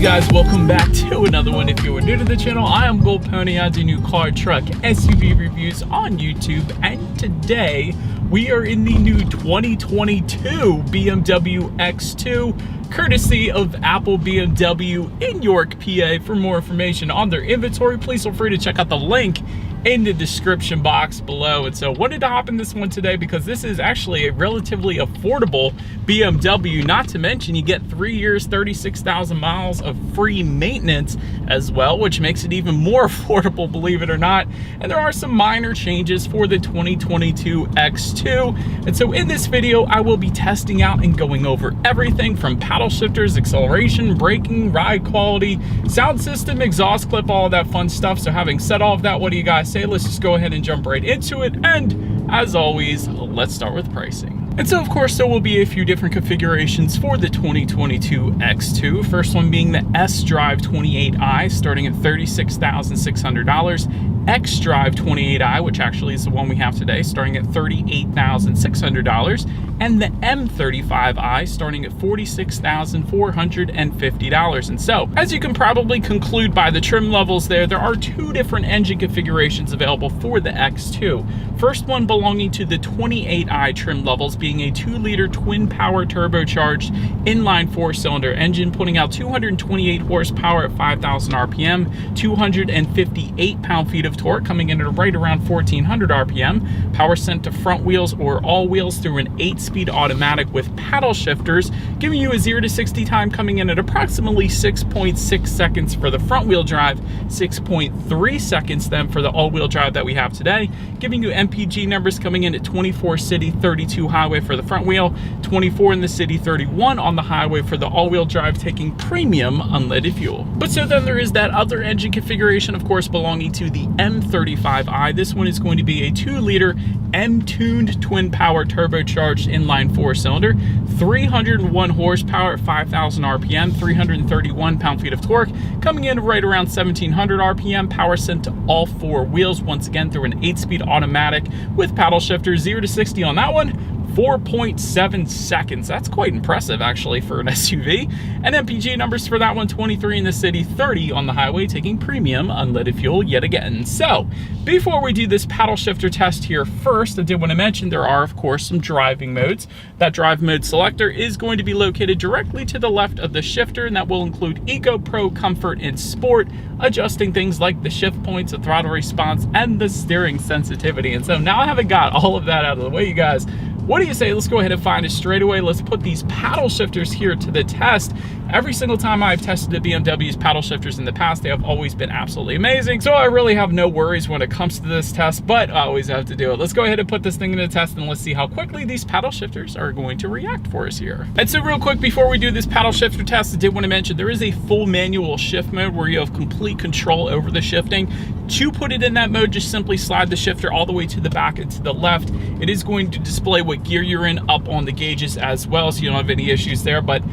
guys, welcome back to another one. If you are new to the channel, I am Gold Pony. I do new car, truck, SUV reviews on YouTube, and today we are in the new 2022 BMW X2, courtesy of Apple BMW in York, PA. For more information on their inventory, please feel free to check out the link in the description box below. And so wanted to hop in this one today because this is actually a relatively affordable BMW. Not to mention you get 3 years, 36,000 miles of free maintenance as well, which makes it even more affordable, believe it or not. And there are some minor changes for the 2022 X2. And so in this video, I will be testing out and going over everything from paddle shifters, acceleration, braking, ride quality, sound system, exhaust clip, all of that fun stuff. So having said all of that, what do you guys say? Let's just go ahead and jump right into it. And as always, let's start with pricing. And so of course there will be a few different configurations for the 2022 X2. First one being the S-Drive 28i starting at $36,600. X-Drive 28i, which actually is the one we have today, starting at $38,600. And the M35i starting at $46,450. And so, as you can probably conclude by the trim levels there are two different engine configurations available for the X2. First one belonging to the 28i trim levels, being a 2-liter twin power turbocharged inline 4-cylinder engine, putting out 228 horsepower at 5,000 RPM, 258 pound-feet of torque, coming in at right around 1,400 RPM. Power sent to front wheels or all wheels through an 8-speed automatic with paddle shifters, giving you a 0 to 60 time coming in at approximately 6.6 seconds for the front wheel drive, 6.3 seconds then for the all-wheel drive that we have today, giving you MPG numbers coming in at 24 city, 32 highway for the front wheel, 24 in the city, 31 on the highway for the all-wheel drive, taking premium unleaded fuel. But so then there is that other engine configuration, of course, belonging to the M35i. This one is going to be a 2-liter M-tuned twin power turbocharged inline 4-cylinder, 301 horsepower at 5,000 RPM, 331 pound-feet of torque, coming in right around 1,700 RPM. Power sent to all 4 wheels, once again through an 8-speed automatic with paddle shifters. 0 to 60 on that one, 4.7 seconds. That's quite impressive actually for an SUV. And MPG numbers for that one, 23 in the city, 30 on the highway, taking premium unleaded fuel yet again. So before we do this paddle shifter test here, first I did want to mention there are of course some driving modes. That drive mode selector is going to be located directly to the left of the shifter, and that will include Eco, Pro, Comfort, and Sport, adjusting things like the shift points, the throttle response, and the steering sensitivity. And so now having got all of that out of the way, you guys, what do you say? Let's go ahead and find it straight away. Let's put these paddle shifters here to the test. Every single time I've tested the BMW's paddle shifters in the past, they have always been absolutely amazing. So I really have no worries when it comes to this test, but I always have to do it. Let's go ahead and put this thing in the test and let's see how quickly these paddle shifters are going to react for us here. And so real quick, before we do this paddle shifter test, I did want to mention there is a full manual shift mode where you have complete control over the shifting. To put it in that mode, just simply slide the shifter all the way to the back and to the left. It is going to display what gear you're in up on the gauges as well, so you don't have any issues there. But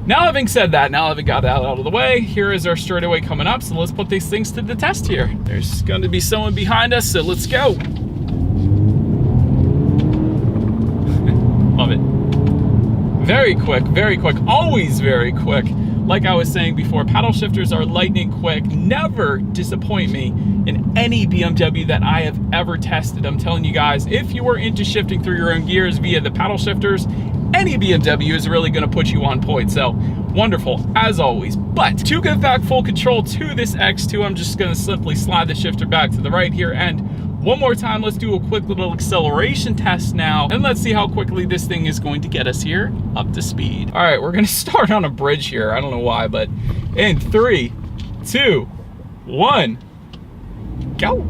now having said that, now having got that out of the way, here is our straightaway coming up. So let's put these things to the test here. There's going to be someone behind us, so let's go. Love it. Very quick, always very quick. Like I was saying before, paddle shifters are lightning quick, never disappoint me in any BMW that I have ever tested. I'm telling you guys, if you are into shifting through your own gears via the paddle shifters, any BMW is really gonna put you on point. So wonderful as always. But to give back full control to this X2, I'm just gonna simply slide the shifter back to the right here. And one more time, let's do a quick little acceleration test now, and let's see how quickly this thing is going to get us here up to speed. All right, we're gonna start on a bridge here. I don't know why, but in 3, 2, 1, go.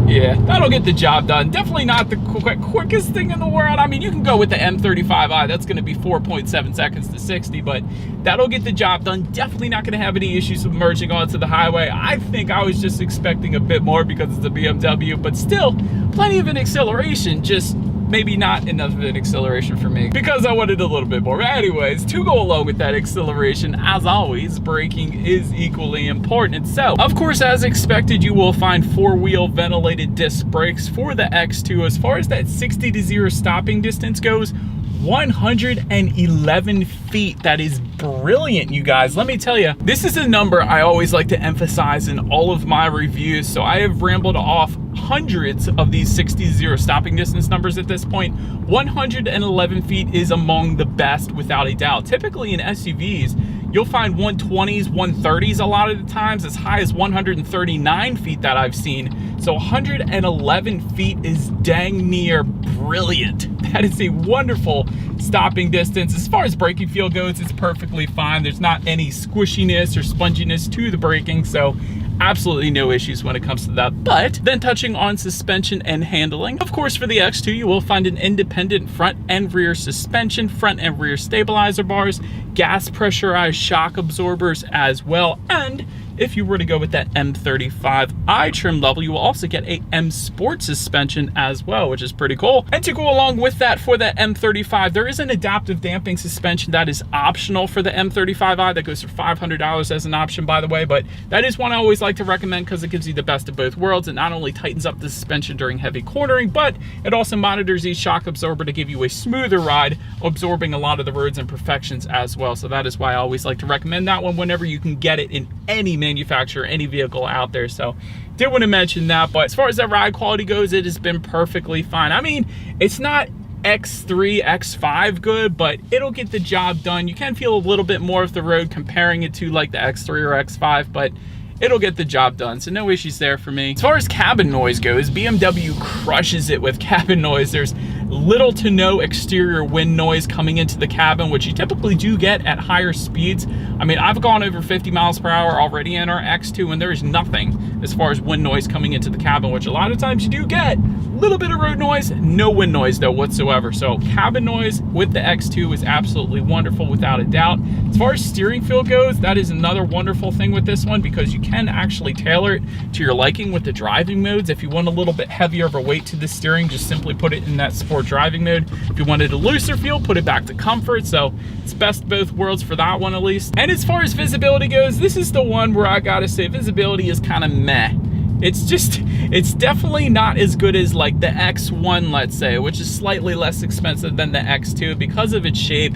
Yeah, that'll get the job done. Definitely not the quickest thing in the world. I mean, you can go with the M35i. That's going to be 4.7 seconds to 60, but that'll get the job done. Definitely not going to have any issues with merging onto the highway. I think I was just expecting a bit more because it's a BMW, but still, plenty of an acceleration. Just maybe not enough of an acceleration for me because I wanted a little bit more. But anyways, to go along with that acceleration, as always, braking is equally important. So, of course, as expected, you will find 4-wheel ventilated disc brakes for the X2. As far as that 60 to 0 stopping distance goes, 111 feet. That is brilliant, you guys. Let me tell you, this is a number I always like to emphasize in all of my reviews. So I have rambled off hundreds of these 60 to 0 stopping distance numbers at this point. 111 feet is among the best without a doubt. Typically in SUVs, you'll find 120s, 130s a lot of the times, as high as 139 feet that I've seen. So 111 feet is dang near brilliant. That is a wonderful stopping distance. As far as braking feel goes, it's perfectly fine. There's not any squishiness or sponginess to the braking, so absolutely no issues when it comes to that. But then touching on suspension and handling, of course for the X2 you will find an independent front and rear suspension, front and rear stabilizer bars, gas pressurized shock absorbers as well, and if you were to go with that M35i trim level, you will also get a M Sport suspension as well, which is pretty cool. And to go along with that, for that M35, there is an adaptive damping suspension that is optional for the M35i. That goes for $500 as an option, by the way, but that is one I always like to recommend because it gives you the best of both worlds. It not only tightens up the suspension during heavy cornering, but it also monitors each shock absorber to give you a smoother ride, absorbing a lot of the road's imperfections as well. So that is why I always like to recommend that one whenever you can get it in any manufacturer, any vehicle out there. So did want to mention that. But as far as that ride quality goes, it has been perfectly fine. I mean, it's not X3, X5 good, but it'll get the job done. You can feel a little bit more of the road comparing it to like the X3 or X5, but it'll get the job done, so no issues there for me. As far as cabin noise goes, BMW crushes it with cabin noise. There's little to no exterior wind noise coming into the cabin, which you typically do get at higher speeds. I mean, I've gone over 50 miles per hour already in our X2, and there is nothing as far as wind noise coming into the cabin, which a lot of times you do get. A little bit of road noise, no wind noise though whatsoever. So cabin noise with the X2 is absolutely wonderful without a doubt. As far as steering feel goes, that is another wonderful thing with this one, because you can actually tailor it to your liking with the driving modes. If you want a little bit heavier of a weight to the steering, just simply put it in that sport driving mode. If you wanted a looser feel, put it back to comfort. So it's best of both worlds for that one at least. And as far as visibility goes, this is the one where I gotta say visibility is kind of meh. It's definitely not as good as like the X1, let's say, which is slightly less expensive than the X2 because of its shape.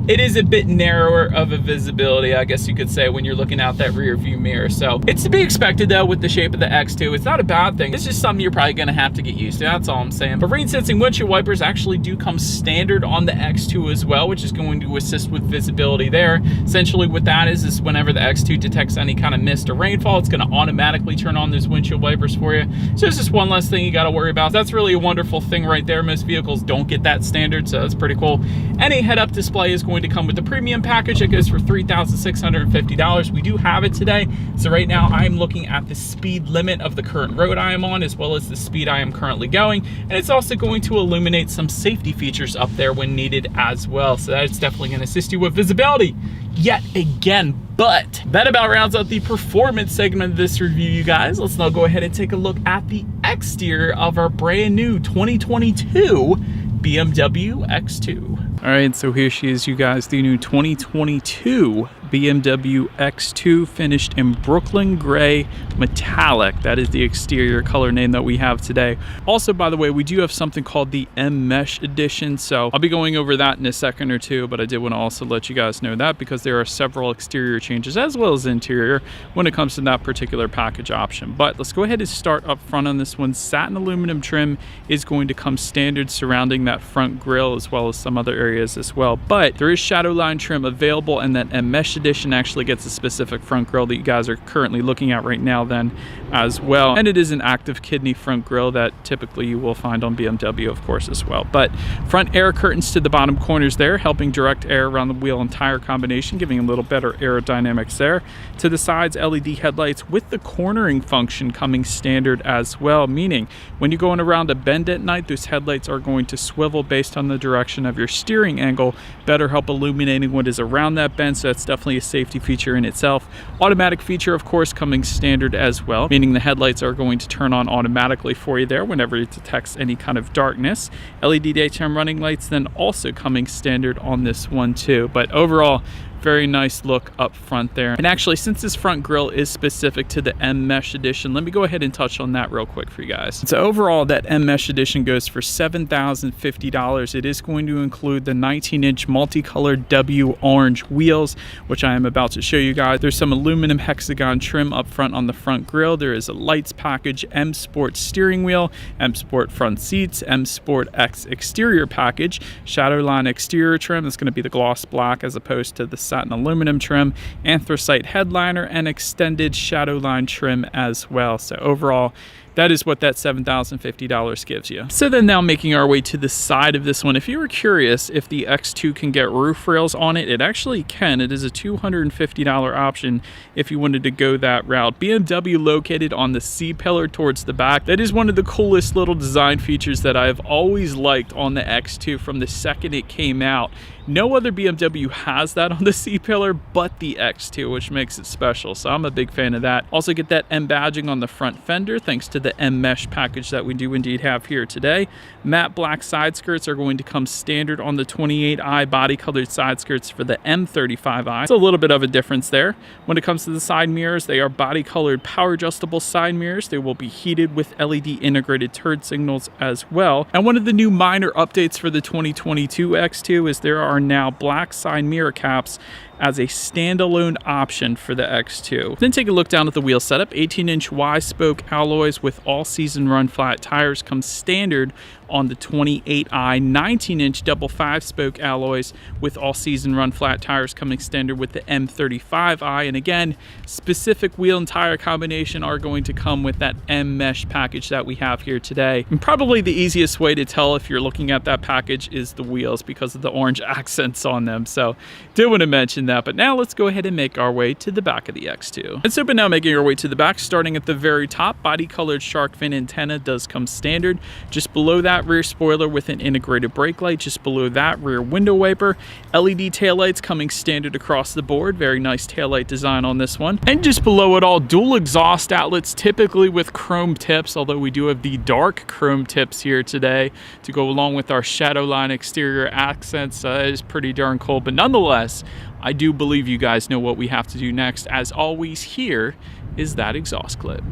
It is a bit narrower of a visibility, I guess you could say, when you're looking out that rear view mirror. So it's to be expected though with the shape of the X2. It's not a bad thing. It's just something you're probably gonna have to get used to. That's all I'm saying. But rain sensing windshield wipers actually do come standard on the X2 as well, which is going to assist with visibility there. Essentially what that is whenever the X2 detects any kind of mist or rainfall, it's gonna automatically turn on those windshield wipers for you. So it's just one less thing you gotta worry about. That's really a wonderful thing right there. Most vehicles don't get that standard, so that's pretty cool. Any head-up display is going to come with the premium package that goes for $3,650. We do have it today. So right now I'm looking at the speed limit of the current road I am on, as well as the speed I am currently going. And it's also going to illuminate some safety features up there when needed as well. So that's definitely going to assist you with visibility yet again. But that about rounds out the performance segment of this review, you guys. Let's now go ahead and take a look at the exterior of our brand new 2022 BMW X2. All right, so here she is, you guys, the new 2022 BMW X2, finished in Brooklyn Gray Metallic. That is the exterior color name that we have today. Also, by the way, we do have something called the M Mesh Edition, so I'll be going over that in a second or two, but I did want to also let you guys know that because there are several exterior changes as well as interior when it comes to that particular package option. But let's go ahead and start up front on this one. Satin aluminum trim is going to come standard surrounding that front grille as well as some other areas as well, but there is shadow line trim available, and that M Mesh Edition actually gets a specific front grille that you guys are currently looking at right now then as well. And it is an active kidney front grille that typically you will find on BMW, of course, as well. But front air curtains to the bottom corners there, helping direct air around the wheel and tire combination, giving a little better aerodynamics there. To the sides, LED headlights with the cornering function coming standard as well, meaning when you're going around a bend at night, those headlights are going to swivel based on the direction of your steering angle, better help illuminating what is around that bend. So that's definitely definitely a safety feature in itself. Automatic feature, of course, coming standard as well, meaning the headlights are going to turn on automatically for you there whenever it detects any kind of darkness. LED daytime running lights then also coming standard on this one too. But overall, very nice look up front there. And actually, since this front grille is specific to the M Mesh Edition, let me go ahead and touch on that real quick for you guys. So overall, that M Mesh Edition goes for $7,050. It is going to include the 19-inch multicolored W orange wheels, which I am about to show you guys. There's some aluminum hexagon trim up front on the front grille. There is a lights package, M Sport steering wheel, M Sport front seats, M Sport X exterior package, Shadowline exterior trim. That's going to be the gloss black as opposed to the satin aluminum trim, anthracite headliner, and extended Shadowline trim as well. So overall, that is what that $7,050 gives you. So then now making our way to the side of this one, if you were curious if the X2 can get roof rails on it, it actually can. It is a $250 option if you wanted to go that route. BMW located on the C-pillar towards the back. That is one of the coolest little design features that I've always liked on the X2 from the second it came out. No other BMW has that on the C-pillar but the X2, which makes it special. So I'm a big fan of that. Also get that M badging on the front fender thanks to the M Mesh package that we do indeed have here today. Matte black side skirts are going to come standard on the 28i, body colored side skirts for the M35i. It's a little bit of a difference there. When it comes to the side mirrors, they are body colored power adjustable side mirrors. They will be heated with LED integrated turn signals as well. And one of the new minor updates for the 2022 X2 is there are now black side mirror caps as a standalone option for the X2. Then take a look down at the wheel setup. 18-inch Y-spoke alloys with all-season run flat tires come standard on the 28i. 19-inch double 5-spoke alloys with all-season run flat tires coming standard with the M35i. And again, specific wheel and tire combination are going to come with that M Mesh package that we have here today. And probably the easiest way to tell if you're looking at that package is the wheels because of the orange accents on them. So did want to mention that. But now let's go ahead and make our way to the back of the X2. And so but now making our way to the back, starting at the very top, body colored shark fin antenna does come standard. Just below that, rear spoiler with an integrated brake light. Just below that, rear window wiper. LED taillights coming standard across the board. Very nice taillight design on this one. And just below it all, dual exhaust outlets, typically with chrome tips, although we do have the dark chrome tips here today to go along with our Shadowline exterior accents. It is pretty darn cool, but nonetheless, I do believe you guys know what we have to do next. As always, here is that exhaust clip.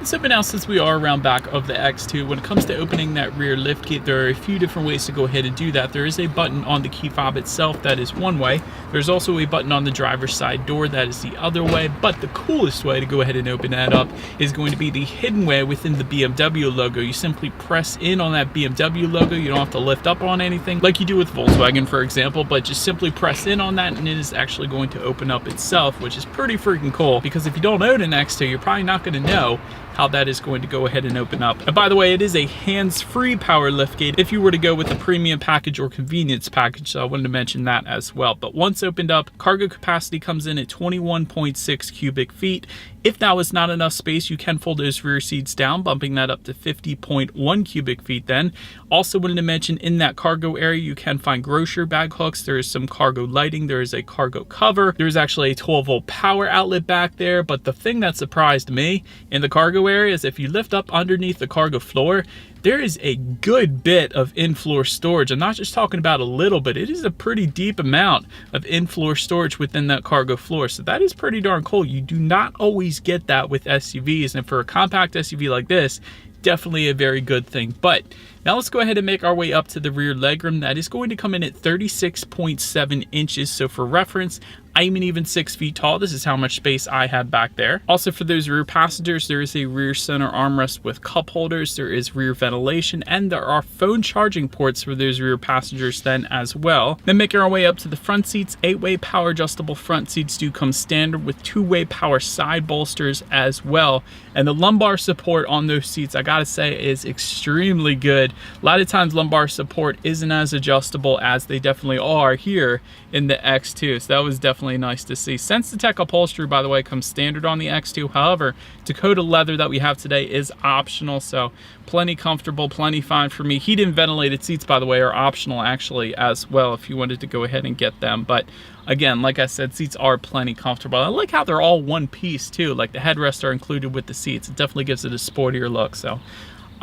So but now since we are around back of the X2, when it comes to opening that rear lift gate, there are a few different ways to go ahead and do that. There is a button on the key fob itself, that is one way. There's also a button on the driver's side door, that is the other way. But the coolest way to go ahead and open that up is going to be the hidden way within the BMW logo. You simply press in on that BMW logo. You don't have to lift up on anything like you do with Volkswagen, for example, but just simply press in on that and it is actually going to open up itself, which is pretty freaking cool because if you don't own an X2, you're probably not going to know how that is going to go ahead and open up. And by the way, it is a hands-free power liftgate if you were to go with the premium package or convenience package, so I wanted to mention that as well. But once opened up, cargo capacity comes in at 21.6 cubic feet. If that was not enough space, you can fold those rear seats down, bumping that up to 50.1 cubic feet then. Also wanted to mention in that cargo area, you can find grocery bag hooks. There is some cargo lighting. There is a cargo cover. There's actually a 12-volt power outlet back there. But the thing that surprised me in the cargo area is if you lift up underneath the cargo floor, there is a good bit of in-floor storage. I'm not just talking about a little bit. It is a pretty deep amount of in-floor storage within that cargo floor. So that is pretty darn cool. You do not always get that with SUVs. And for a compact SUV like this, definitely a very good thing. But now let's go ahead and make our way up to the rear legroom. That is going to come in at 36.7 inches. So for reference, I'm an even 6 feet tall. This is how much space I have back there. Also for those rear passengers, there is a rear center armrest with cup holders. There is rear ventilation and there are phone charging ports for those rear passengers then as well. Then making our way up to the front seats, 8-way power adjustable front seats do come standard with 2-way power side bolsters as well. And the lumbar support on those seats, I gotta say, is extremely good. good. A lot of times lumbar support isn't as adjustable as they definitely are here in the X2, so that was definitely nice to see. Sensitech upholstery, by the way, comes standard on the X2. However, Dakota leather that we have today is optional, so plenty comfortable, plenty fine for me. Heated and ventilated seats, by the way, are optional actually as well if you wanted to go ahead and get them. But again, like I said, seats are plenty comfortable. I like how they're all one piece too, like the headrests are included with the seats. It definitely gives it a sportier look, so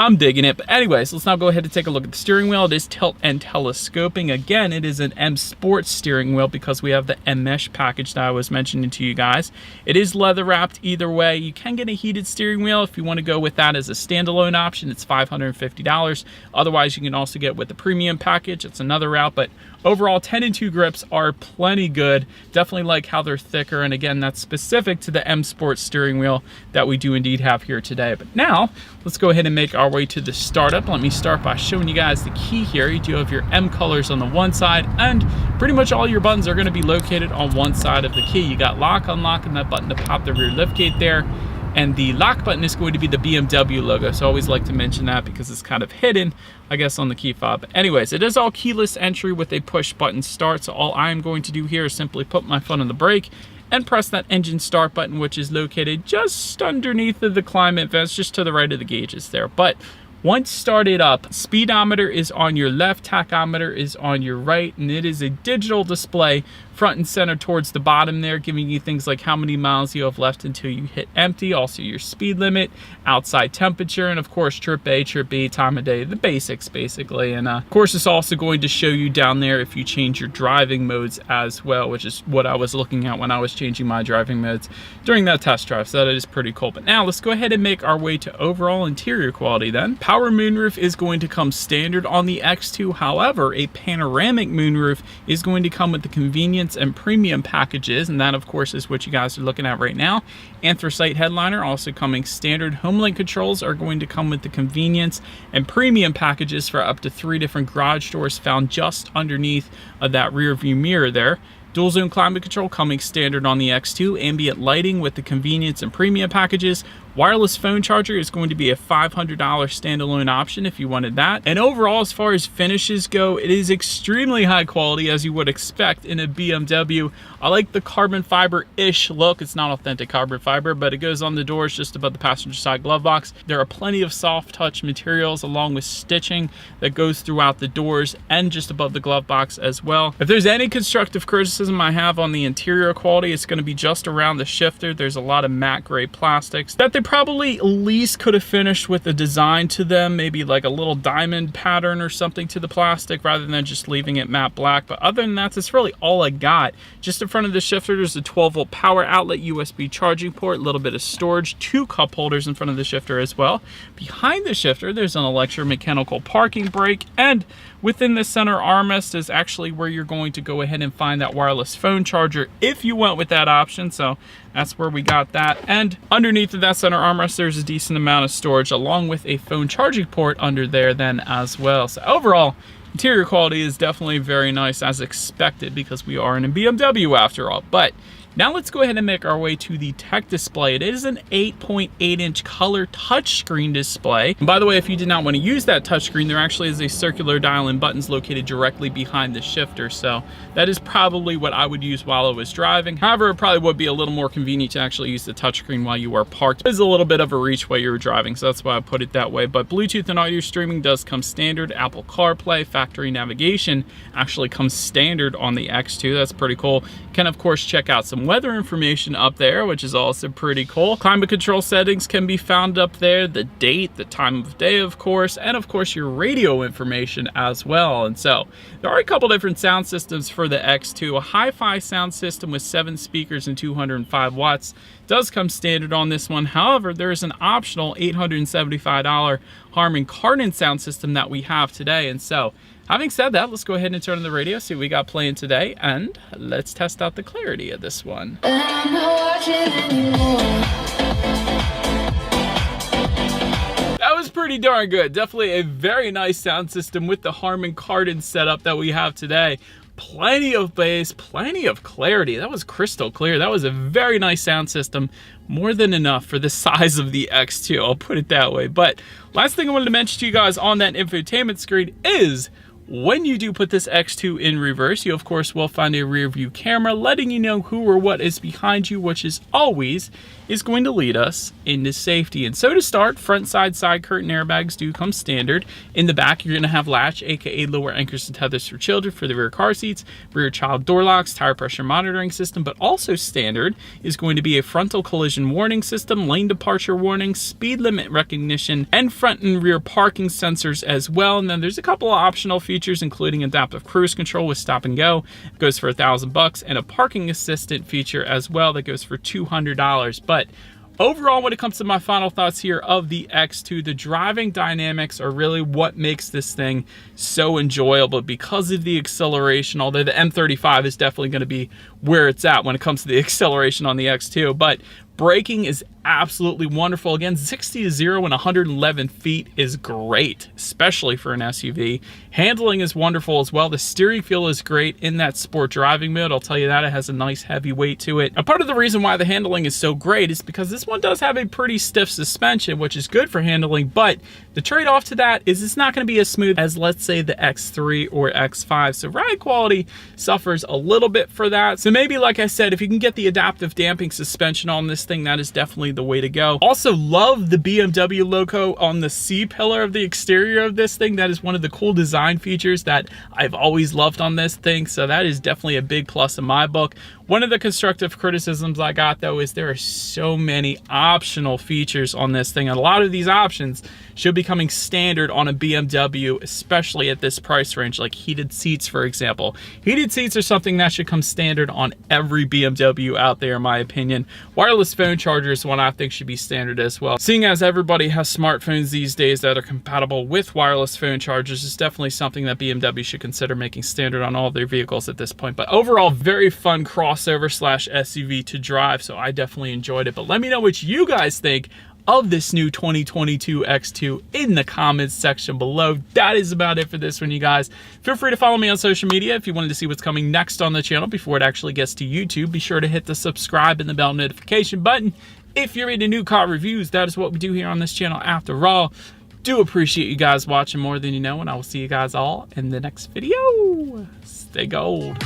I'm digging it. But anyways, let's now go ahead and take a look at the steering wheel. It is tilt and telescoping. Again, it is an M Sport steering wheel because we have the M Mesh package that I was mentioning to you guys. It is leather wrapped either way. You can get a heated steering wheel if you want to go with that as a standalone option. It's $550. Otherwise, you can also get with the premium package. It's another route, but overall 10-2 grips are plenty good. Definitely like how they're thicker, and again, that's specific to the M Sport steering wheel that we do indeed have here today. But now let's go ahead and make our way to the startup. Let me start by showing you guys the key here. You do have your M colors on the one side, and pretty much all your buttons are going to be located on one side of the key. You got lock, unlock, and that button to pop the rear liftgate there. And the lock button is going to be the BMW logo, so I always like to mention that because it's kind of hidden, I guess, on the key fob. But anyways, it is all keyless entry with a push button start, so all I'm going to do here is simply put my foot on the brake and press that engine start button, which is located just underneath of the climate vents, just to the right of the gauges there. But once started up, speedometer is on your left, tachometer is on your right, and it is a digital display front and center towards the bottom there, giving you things like how many miles you have left until you hit empty, also your speed limit, outside temperature, and of course trip A, trip B, time of day, the basics basically. And of course it's also going to show you down there if you change your driving modes as well, which is what I was looking at when I was changing my driving modes during that test drive, so that is pretty cool. But now let's go ahead and make our way to overall interior quality then. Power moonroof is going to come standard on the X2. However, a panoramic moonroof is going to come with the convenience and premium packages, and that of course is what you guys are looking at right now. Anthracite headliner also coming standard. Homelink controls are going to come with the convenience and premium packages for up to 3 different garage doors found just underneath of that rear view mirror there. Dual zone climate control coming standard on the X2. Ambient lighting with the convenience and premium packages. Wireless phone charger is going to be a $500 standalone option if you wanted that. And overall, as far as finishes go, it is extremely high quality, as you would expect in a BMW. I like the carbon fiber-ish look. It's not authentic carbon fiber, but it goes on the doors just above the passenger side glove box. There are plenty of soft touch materials along with stitching that goes throughout the doors and just above the glove box as well. If there's any constructive criticism I have on the interior quality, it's going to be just around the shifter. There's a lot of matte gray plastics that they probably at least could have finished with a design to them, maybe like a little diamond pattern or something to the plastic rather than just leaving it matte black. But other than that, that's really all I got. Just in front of the shifter, there's a 12-volt power outlet, USB charging port, a little bit of storage, 2 cup holders in front of the shifter as well. Behind the shifter, there's an electromechanical parking brake, and within the center armrest is actually where you're going to go ahead and find that wireless phone charger if you went with that option. So that's where we got that. And underneath of that center armrest, there's a decent amount of storage along with a phone charging port under there then as well. So overall, interior quality is definitely very nice as expected because we are in a BMW after all. But now let's go ahead and make our way to the tech display. It is an 8.8-inch color touchscreen display. And by the way, if you did not want to use that touchscreen, there actually is a circular dial and buttons located directly behind the shifter. So that is probably what I would use while I was driving. However, it probably would be a little more convenient to actually use the touchscreen while you are parked. It is a little bit of a reach while you're driving, so that's why I put it that way. But Bluetooth and audio streaming does come standard. Apple CarPlay, factory navigation actually comes standard on the X2. That's pretty cool. You can, of course, check out some weather information up there, which is also pretty cool. Climate control settings can be found up there, the date, the time of day, of course, and of course your radio information as well. And so there are a couple different sound systems for the X2. A hi-fi sound system with 7 speakers and 205 watts does come standard on this one. However, there is an optional $875 Harman Kardon sound system that we have today. And so having said that, let's go ahead and turn on the radio, see what we got playing today, and let's test out the clarity of this one. That was pretty darn good. Definitely a very nice sound system with the Harman Kardon setup that we have today. Plenty of bass, plenty of clarity. That was crystal clear. That was a very nice sound system. More than enough for the size of the X2, I'll put it that way. But last thing I wanted to mention to you guys on that infotainment screen is when you do put this X2 in reverse, you of course will find a rear view camera letting you know who or what is behind you, which is always going to lead us into safety. And so to start, front side curtain airbags do come standard. In the back, you're going to have latch, aka lower anchors and tethers for children for the rear car seats, rear child door locks, tire pressure monitoring system, but also standard is going to be a frontal collision warning system, lane departure warning, speed limit recognition, and front and rear parking sensors as well. And then there's a couple of optional features, including adaptive cruise control with stop and go. It goes for $1,000, and a parking assistant feature as well that goes for $200. But overall, when it comes to my final thoughts here of the X2, the driving dynamics are really what makes this thing so enjoyable because of the acceleration, although the M35 is definitely going to be where it's at when it comes to the acceleration on the X2. But braking is absolutely wonderful. Again, 60 to 0 and 111 feet is great, especially for an SUV. Handling is wonderful as well. The steering feel is great in that sport driving mode. I'll tell you that. It has a nice heavy weight to it. And part of the reason why the handling is so great is because this one does have a pretty stiff suspension, which is good for handling, but the trade-off to that is it's not going to be as smooth as, let's say, the X3 or X5. So ride quality suffers a little bit for that. So maybe, like I said, if you can get the adaptive damping suspension on this thing, that is definitely the way to go. Also love the BMW logo on the C-pillar of the exterior of this thing. That is one of the cool design features that I've always loved on this thing. So that is definitely a big plus in my book. One of the constructive criticisms I got though is there are so many optional features on this thing. And a lot of these options should be coming standard on a BMW, especially at this price range, like heated seats, for example. Heated seats are something that should come standard on every BMW out there, in my opinion. Wireless phone charger is one I think should be standard as well. Seeing as everybody has smartphones these days that are compatible with wireless phone chargers, is definitely something that BMW should consider making standard on all of their vehicles at this point. But overall, very fun crossover slash SUV to drive, so I definitely enjoyed it. But let me know what you guys think of this new 2022 X2 in the comments section below. That is about it for this one, you guys. Feel free to follow me on social media if you wanted to see what's coming next on the channel before it actually gets to YouTube. Be sure to hit the subscribe and the bell notification button. If you're into new car reviews, that is what we do here on this channel after all. Do appreciate you guys watching more than you know, and I will see you guys all in the next video. Stay gold.